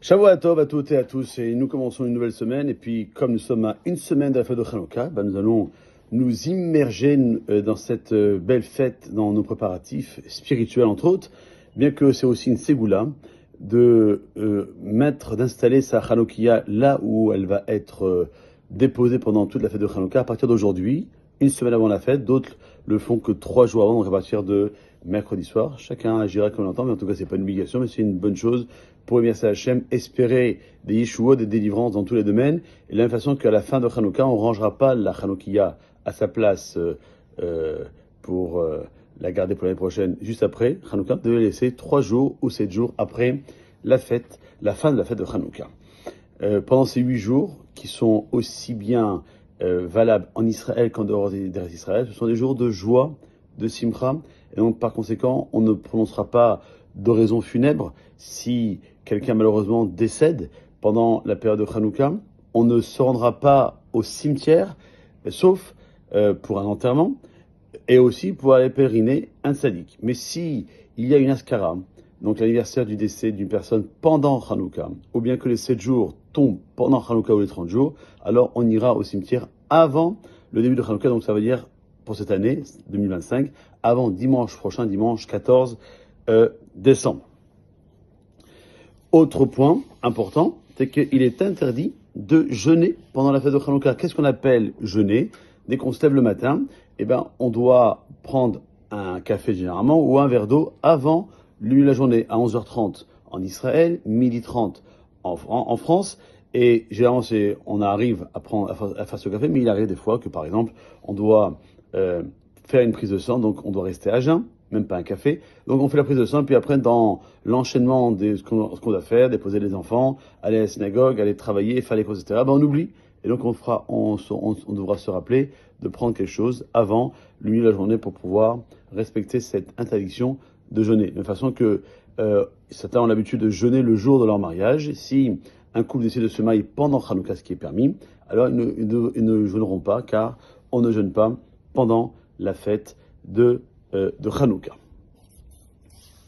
Shavua Tov à toutes et à tous, et nous commençons une nouvelle semaine, et puis comme nous sommes à une semaine de la fête de Hanouka, nous allons nous immerger dans cette belle fête, dans nos préparatifs spirituels entre autres, bien que c'est aussi une ségoula de d'installer sa Hanoukia là où elle va être déposée pendant toute la fête de Hanouka à partir d'aujourd'hui, une semaine avant la fête. D'autres le font que 3 jours avant, donc à partir de mercredi soir. Chacun agira comme l'entend, mais en tout cas c'est pas une obligation, mais c'est une bonne chose pour remercier Hachem, espérer des Yeshuot, des délivrances dans tous les domaines. Et de la même façon qu'à la fin de Hanouka, on ne rangera pas la Hanoukia à sa place pour la garder pour l'année prochaine, juste après Hanouka. Vous devez laisser 3 jours ou 7 jours après la fête, la fin de la fête de Hanouka. Pendant ces 8 jours, qui sont aussi bien valables en Israël qu'en dehors d'Israël, ce sont des jours de joie, de simcha, et donc par conséquent, on ne prononcera pas d'oraison funèbre si quelqu'un malheureusement décède pendant la période de Hanouka. On ne se rendra pas au cimetière, sauf pour un enterrement, et aussi pour aller pèleriner un tzaddik. Mais si il y a une askara, donc l'anniversaire du décès d'une personne pendant Hanouka, ou bien que les 7 jours tombent pendant Hanouka ou les 30 jours, alors on ira au cimetière avant le début de Hanouka, donc ça veut dire pour cette année 2025, avant dimanche prochain, dimanche 14 décembre. Autre point important, c'est qu'il est interdit de jeûner pendant la fête de Hanouka. Qu'est-ce qu'on appelle jeûner? Dès qu'on se lève le matin, on doit prendre un café généralement ou un verre d'eau avant le milieu de la journée, à 11h30 en Israël, 12h30 en France. Et généralement, on arrive à faire ce café, mais il arrive des fois que, par exemple, on doit faire une prise de sang, donc on doit rester à jeun, même pas un café. Donc on fait la prise de sang, puis après, dans l'enchaînement de ce qu'on doit faire, déposer les enfants, aller à la synagogue, aller travailler, faire les courses, etc., on oublie. Et donc on devra se rappeler de prendre quelque chose avant le milieu de la journée pour pouvoir respecter cette interdiction de jeûner. De façon que certains ont l'habitude de jeûner le jour de leur mariage. Si un couple décide de se marier pendant Hanouka, ce qui est permis, alors ils ne jeûneront pas, car on ne jeûne pas pendant la fête de Hanouka.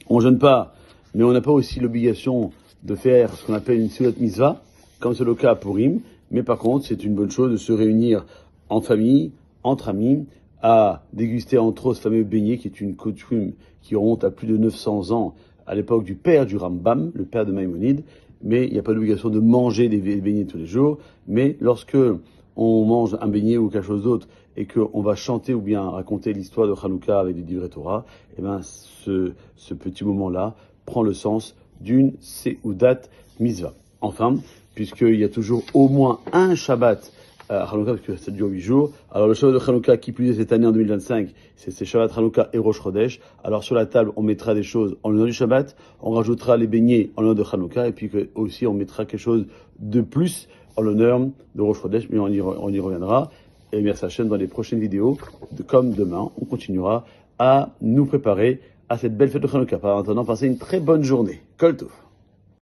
On ne jeûne pas, mais on n'a pas aussi l'obligation de faire ce qu'on appelle une Seudat Mitzvah, comme c'est le cas à Purim. Mais par contre, c'est une bonne chose de se réunir en famille, entre amis, à déguster entre eux ce fameux beignet, qui est une coutume qui remonte à plus de 900 ans, à l'époque du père du Rambam, le père de Maïmonide. Mais il n'y a pas d'obligation de manger des beignets tous les jours. Mais lorsque on mange un beignet ou quelque chose d'autre et qu'on va chanter ou bien raconter l'histoire de Hanouka avec des divrei Torah, ce petit moment-là prend le sens d'une Seudat Mitzvah. Enfin, puisqu'il y a toujours au moins un Shabbat à Hanouka, parce que ça dure 8 jours. Alors le Shabbat de Hanouka, qui plus est cette année en 2025, c'est Shabbat Hanouka et Rosh Chodesh. Alors sur la table, on mettra des choses en l'honneur du Shabbat, on rajoutera les beignets en l'honneur de Hanouka, et puis aussi on mettra quelque chose de plus en l'honneur de Rosh Chodesh, mais on y reviendra. Et merci Hachem dans les prochaines vidéos, comme demain, on continuera à nous préparer à cette belle fête de Hanouka. Par maintenant, passez une très bonne journée. Kol Tov.